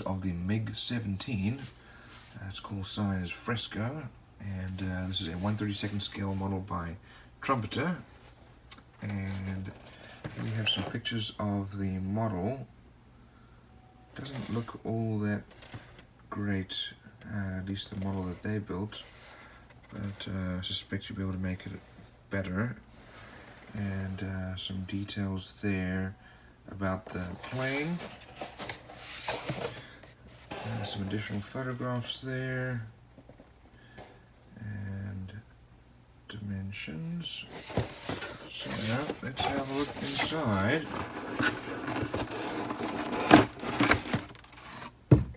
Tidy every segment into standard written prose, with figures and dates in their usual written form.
of the MiG-17. It's call sign is Fresco, and this is a 1/32 scale model by Trumpeter. And we have some pictures of the model. Doesn't look all that great, at least the model that they built, but I suspect you'll be able to make it better. And some details there about the plane. Some additional photographs there, and dimensions. So now let's have a look inside.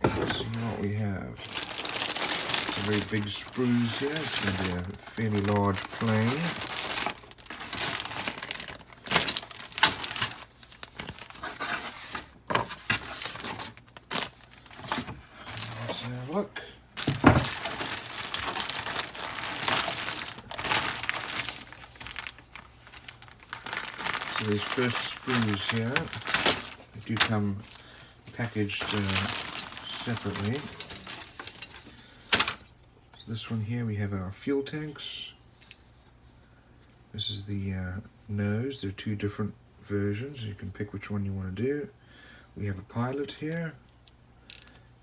Let's see what we have. Some very big sprues here. It's going to be a fairly large plane. Let's have a look. So these first sprues here, they do come packaged separately. So this one here, we have our fuel tanks. This is the nose. There are two different versions. You can pick which one you want to do. We have a pilot here,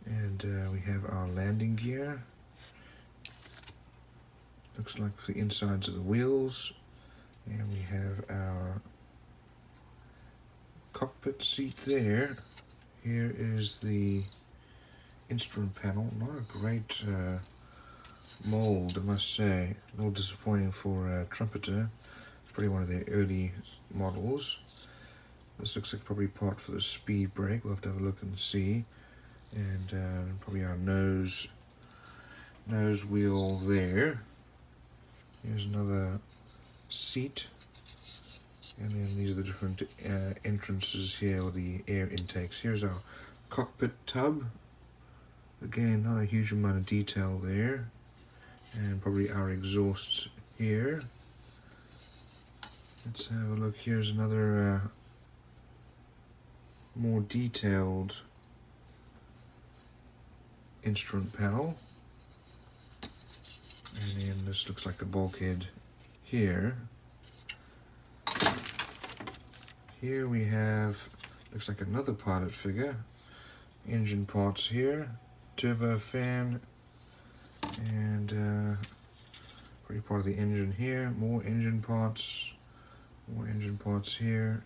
and we have our landing gear. Looks like the insides of the wheels, and we have our cockpit seat there. Here is the instrument panel. Not a great mold, I must say. A little disappointing for Trumpeter. It's probably one of their early models. This looks like probably part for the speed brake. We'll have to have a look and see. And probably our nose wheel there. Here's another seat. And then these are the different entrances here, or the air intakes. Here's our cockpit tub. Again, not a huge amount of detail there. And probably our exhausts here. Let's have a look. Here's another more detailed instrument panel. And then this looks like the bulkhead here. Here we have, looks like another pilot figure. Engine parts here, turbo fan, and pretty part of the engine here. More engine parts here.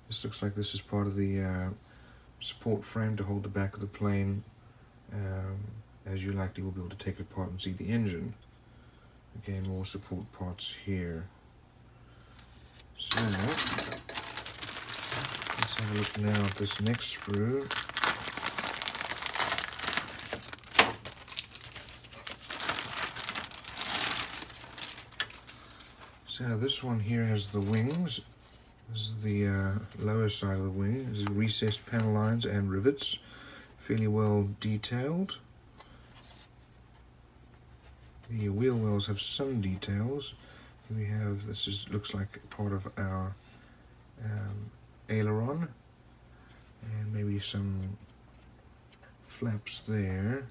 This looks like this is part of the support frame to hold the back of the plane, as you likely will be able to take it apart and see the engine. Again, more support parts here. So let's have a look now at this next sprue. So this one here has the wings. This is the lower side of the wing. This is recessed panel lines and rivets. Fairly well detailed. The wheel wells have some details. Here we have, looks like part of our aileron, and maybe some flaps there.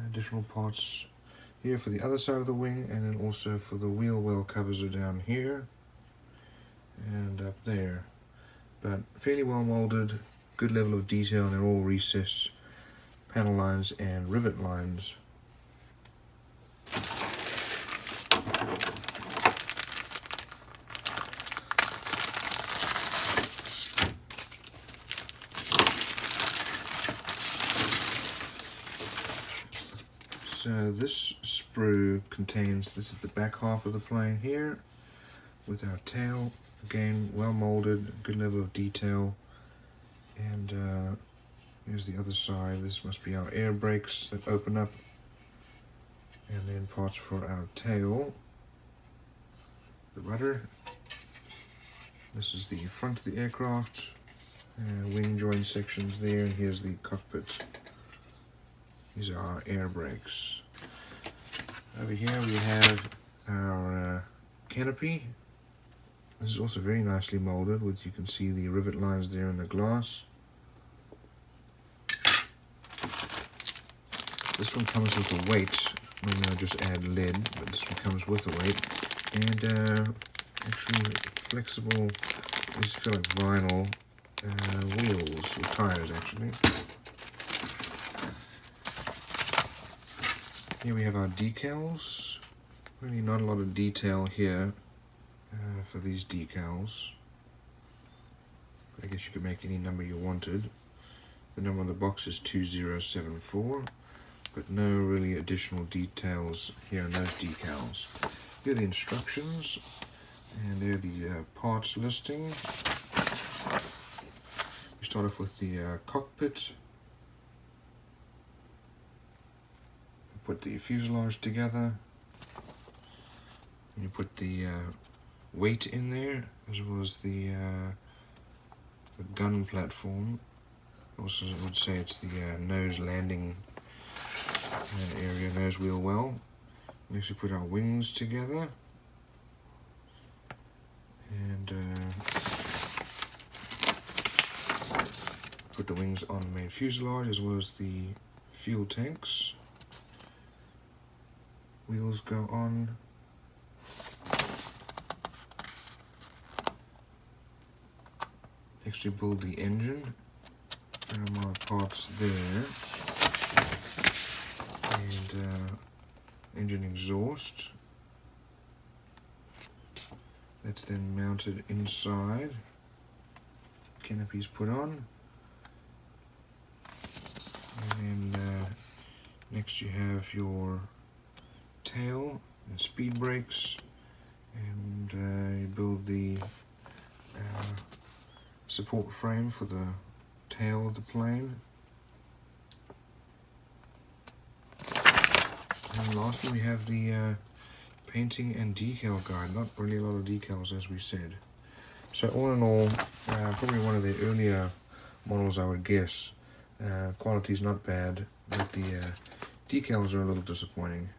Additional parts here for the other side of the wing, and then also for the wheel well covers are down here and up there. But fairly well molded, good level of detail, and they're all recessed panel lines and rivet lines. So this sprue contains, this is the back half of the plane here with our tail. Again, well molded, good level of detail. And here's the other side. This must be our air brakes that open up. And then parts for our tail. The rudder. This is the front of the aircraft. Wing joint sections there, and here's the cockpit. These are our air brakes. Over here we have our canopy, This is also very nicely molded, with, you can see the rivet lines there in the glass. This one comes with a weight. Normally I just add lead, but this one comes with a weight. And actually flexible, these feel like vinyl wheels, or tires actually. Here we have our decals. Really not a lot of detail here for these decals. I guess you could make any number you wanted. The number on the box is 2074, but no really additional details here in those decals. Here are the instructions, and there are the parts listing. We start off with the cockpit. Put the fuselage together. And you put the weight in there, as well as the gun platform. Also, I would say it's the nose landing area, nose wheel well. Next we put our wings together. And put the wings on the main fuselage, as well as the fuel tanks. Wheels go on. Next we build the engine. There are my parts there. And engine exhaust. That's then mounted inside. Canopies put on. And then next you have your tail and speed brakes, and you build the support frame for the tail of the plane. And lastly we have the painting and decal guide. Not really a lot of decals, as we said. So all in all, probably one of the earlier models, I would guess. Quality's not bad, but the decals are a little disappointing.